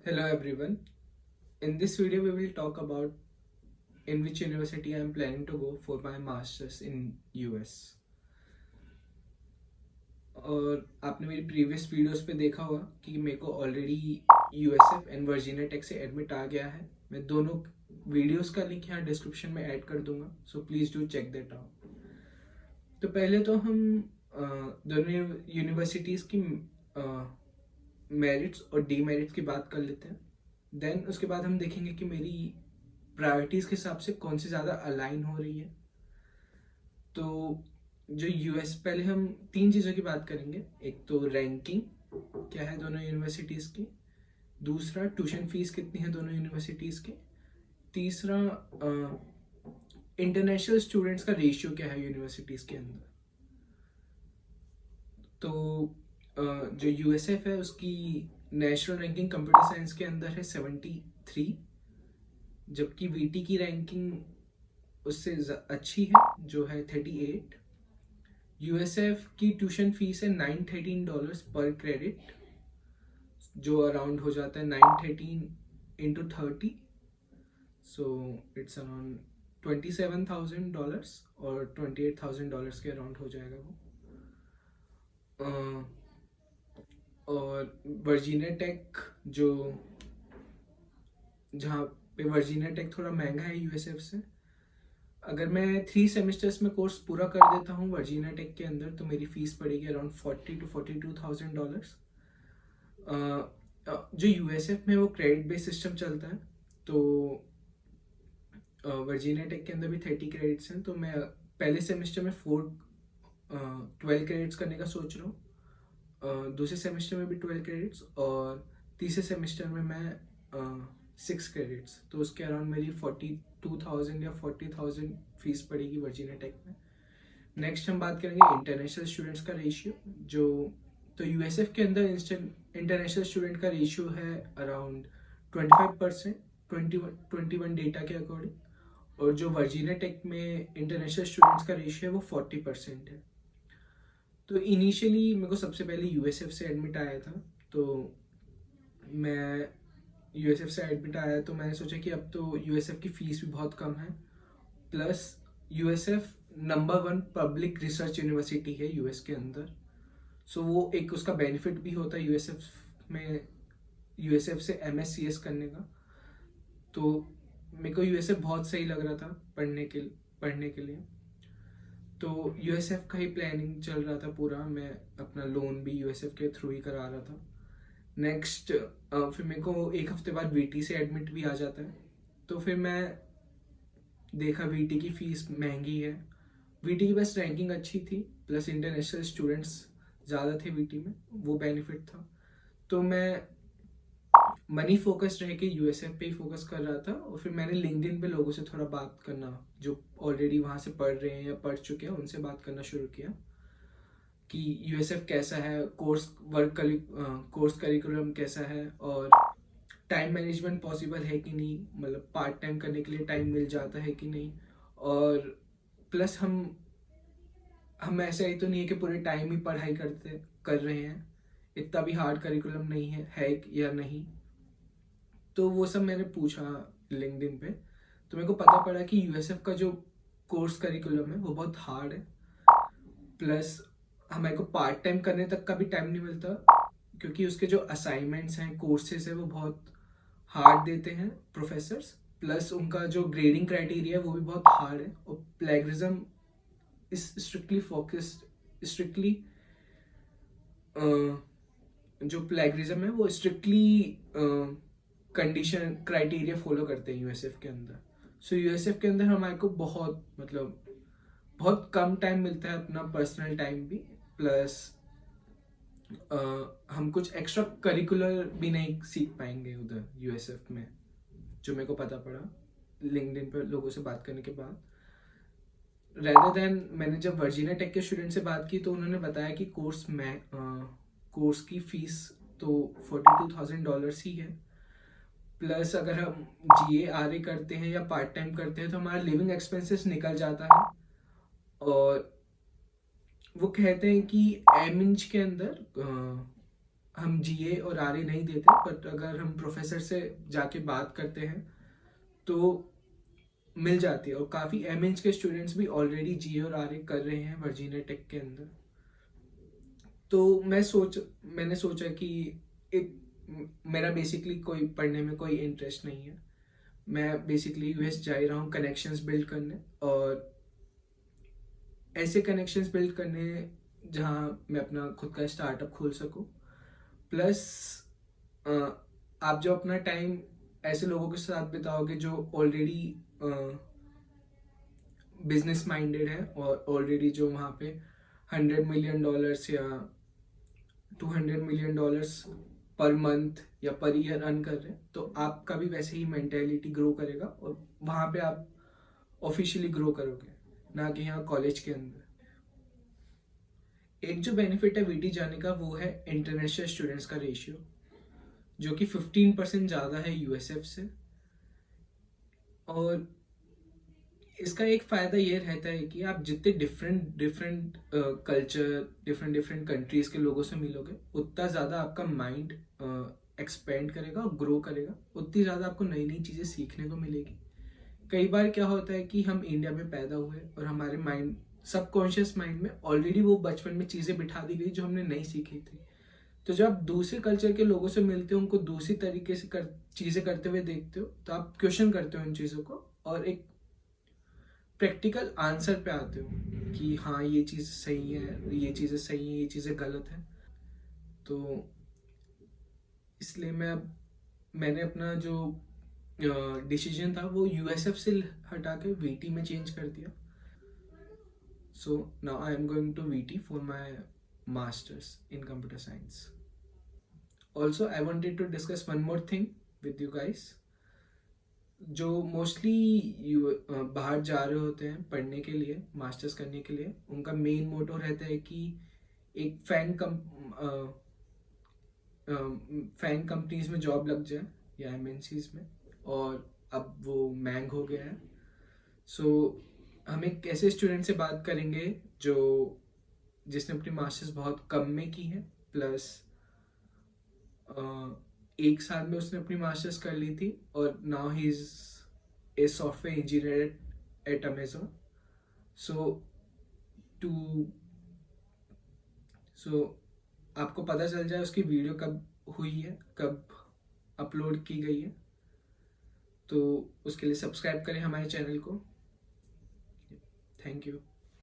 Hello everyone. In this video we will talk about in which university I am planning to go for my masters in US. और आपने मेरी previous videos पे देखा होगा कि मेरे को already USF and Virginia Tech से एडमिट आ गया है. मैं दोनों वीडियोस का लिंक यहाँ डिस्क्रिप्शन में ऐड कर दूंगा, so please do check that out. तो पहले तो हम दोनों यूनिवर्सिटीज़ की मेरिट्स और डीमेरिट्स की बात कर लेते हैं. देन उसके बाद हम देखेंगे कि मेरी प्रायोरिटीज़ के हिसाब से कौन सी ज़्यादा अलाइन हो रही है. तो जो यूएस, पहले हम तीन चीज़ों की बात करेंगे. एक तो रैंकिंग क्या है दोनों यूनिवर्सिटीज़ की, दूसरा ट्यूशन फीस कितनी है दोनों यूनिवर्सिटीज़ की, तीसरा इंटरनेशनल स्टूडेंट्स का रेशियो क्या है यूनिवर्सिटीज़ के अंदर. तो जो यूएसएफ है उसकी नेशनल रैंकिंग कंप्यूटर साइंस के अंदर है 73, जबकि वीटी की रैंकिंग उससे अच्छी है जो है 38. यूएसएफ की ट्यूशन फीस है $913 पर क्रेडिट, जो अराउंड हो जाता है 913 इंटू 30, सो इट्स अराउंड $27,000 और $28,000 के अराउंड हो जाएगा वो. और वर्जीनिया टेक जो जहाँ पे वर्जीनिया टेक थोड़ा महंगा है यूएसएफ से, अगर मैं 3 सेमेस्टर्स में कोर्स पूरा कर देता हूँ वर्जीनिया टेक के अंदर तो मेरी फीस पड़ेगी अराउंड $40,000 to $42,000. जो यूएसएफ में वो क्रेडिट बेस्ड सिस्टम चलता है, तो वर्जीनिया टेक के अंदर भी 30 क्रेडिट्स हैं. तो मैं पहले सेमेस्टर में 12 क्रेडिट्स करने का सोच रहा हूँ, दूसरे सेमेस्टर में भी 12 क्रेडिट्स और तीसरे सेमेस्टर में मैं 6 क्रेडिट्स. तो उसके अराउंड मेरी 42,000 या 40,000 फीस पड़ेगी वर्जीनिया टेक में. नेक्स्ट हम बात करेंगे इंटरनेशनल स्टूडेंट्स का रेशियो. जो तो यूएसएफ के अंदर इंटरनेशनल स्टूडेंट का रेशियो है अराउंड 25%, 21 डेटा के अकॉर्डिंग. और जो वर्जीनिया टेक में इंटरनेशनल स्टूडेंट्स का रेशियो है वो 40% है. तो इनिशियली मेरे को सबसे पहले यूएसएफ से एडमिट आया था, तो मैं यूएसएफ से एडमिट आया तो मैंने सोचा कि अब तो यूएसएफ की फ़ीस भी बहुत कम है, plus USF number 1 public research university है यूएस के अंदर. सो वो एक उसका बेनिफिट भी होता है यूएसएफ से एमएससीएस करने का. तो मेरे को यूएसएफ बहुत सही लग रहा था पढ़ने के लिए. तो यूएसएफ का ही प्लानिंग चल रहा था पूरा. मैं अपना लोन भी यूएसएफ के थ्रू ही करा रहा था. नेक्स्ट फिर मेरे को एक हफ्ते बाद वीटी से एडमिट भी आ जाता है. तो फिर मैं देखा वीटी की फ़ीस महंगी है. वीटी की बस रैंकिंग अच्छी थी, प्लस इंटरनेशनल स्टूडेंट्स ज़्यादा थे वीटी में, वो बेनिफिट था. तो मैं मनी फोकस रह के यूएसएफ पे ही फोकस कर रहा था. और फिर मैंने लिंक्डइन पे लोगों से थोड़ा बात करना, जो ऑलरेडी वहाँ से पढ़ रहे हैं या पढ़ चुके हैं, उनसे बात करना शुरू किया कि यूएसएफ कैसा है, कोर्स करिकुलम कैसा है, और टाइम मैनेजमेंट पॉसिबल है कि नहीं, मतलब पार्ट टाइम करने के लिए टाइम मिल जाता है कि नहीं. और प्लस हम ऐसा ही तो नहीं है कि पूरे टाइम ही पढ़ाई कर रहे हैं, इतना भी हार्ड करिकुलम नहीं है या नहीं. तो वो सब मैंने पूछा लिंक्डइन पे, तो मेरे को पता पड़ा कि यूएसएफ का जो कोर्स करिकुलम है वो बहुत हार्ड है, प्लस हमारे को पार्ट टाइम करने तक का भी टाइम नहीं मिलता, क्योंकि उसके जो असाइनमेंट्स हैं, कोर्सेज है, वो बहुत हार्ड देते हैं प्रोफेसर्स. प्लस उनका जो ग्रेडिंग क्राइटेरिया है वो भी बहुत हार्ड है. और प्लेगरिज्म इज स्ट्रिक्टली जो प्लेगरिज्म है वो स्ट्रिक्टली कंडीशन क्राइटेरिया फॉलो करते हैं यूएसएफ के अंदर. सो यूएसएफ के अंदर हमारे को बहुत कम टाइम मिलता है, अपना पर्सनल टाइम भी, प्लस हम कुछ एक्स्ट्रा करिकुलर भी नहीं सीख पाएंगे उधर यूएसएफ में, जो मेरे को पता पड़ा लिंक्डइन पर लोगों से बात करने के बाद. रेदर देन मैंने जब वर्जीनिया टेक के स्टूडेंट से बात की तो उन्होंने बताया कि कोर्स की फीस तो $42,000 ही है, प्लस अगर हम GA RA करते हैं या पार्ट टाइम करते हैं तो हमारा लिविंग एक्सपेंसेस निकल जाता है. और वो कहते हैं कि एमिंज के अंदर हम जीए और आरए नहीं देते, बट अगर हम प्रोफेसर से जाके बात करते हैं तो मिल जाती है। और काफ़ी एमएच के स्टूडेंट्स भी ऑलरेडी जीए और आरए कर रहे हैं वर्जीनिया टेक के अंदर। तो मैंने सोचा कि एक मेरा बेसिकली कोई पढ़ने में कोई इंटरेस्ट नहीं है, मैं बेसिकली यूएस जा ही रहा हूँ कनेक्शंस बिल्ड करने, और ऐसे कनेक्शंस बिल्ड करने जहाँ मैं अपना खुद का स्टार्टअप खोल सकूँ। प्लस आप जो अपना टाइम ऐसे लोगों के साथ बिताओगे जो ऑलरेडी बिजनेस माइंडेड है और ऑलरेडी जो वहाँ पे $100 मिलियन या $200 मिलियन पर मंथ या पर ईयर अर्न कर रहे हैं, तो आपका भी वैसे ही मेंटेलिटी ग्रो करेगा और वहाँ पे आप ऑफिशियली ग्रो करोगे, ना कि यहाँ कॉलेज के अंदर। एक जो बेनिफिट है वीटी जाने का वो है इंटरनेशनल स्टूडेंट्स का रेशियो, जो कि 15% ज़्यादा है यूएसएफ से। और इसका एक फ़ायदा ये रहता है कि आप जितने डिफरेंट कल्चर, डिफरेंट कंट्रीज़ के लोगों से मिलोगे, उतना ज़्यादा आपका माइंड एक्सपेंड करेगा और ग्रो करेगा, उतनी ज़्यादा आपको नई नई चीज़ें सीखने को मिलेगी। कई बार क्या होता है कि हम इंडिया में पैदा हुए और हमारे माइंड, सबकॉन्शियस माइंड में ऑलरेडी वो बचपन में चीज़ें बिठा दी गई जो हमने नहीं सीखी थी। तो जब आप दूसरे कल्चर के लोगों से मिलते हो, उनको दूसरी तरीके से चीज़ें करते हुए देखते हो, तो आप क्वेश्चन करते हो इन चीज़ों को और एक प्रैक्टिकल आंसर पे आते हो कि हाँ ये चीज़ सही है, ये चीज़ें सही हैं, ये चीज़ें गलत हैं। तो इसलिए मैंने अपना जो डिसीजन था वो यूएसएफ से हटा के वीटी में चेंज कर दिया। So now I am going to VT for my masters in computer science. Also I wanted to discuss one more thing with you guys. जो मोस्टली बाहर जा रहे होते हैं पढ़ने के लिए, मास्टर्स करने के लिए, उनका मेन मोटो रहता है कि एक फैंग कंपनीज में जॉब लग जाए या एमएनसीज में, और अब वो मैंग हो गया है। सो हम एक ऐसे स्टूडेंट से बात करेंगे जिसने अपनी मास्टर्स बहुत कम में की है, प्लस 1 साल में उसने अपनी मास्टर्स कर ली थी, और now he is a software engineer at Amazon. So आपको पता चल जाए उसकी वीडियो कब हुई है, कब अपलोड की गई है, तो उसके लिए सब्सक्राइब करें हमारे चैनल को। Thank you.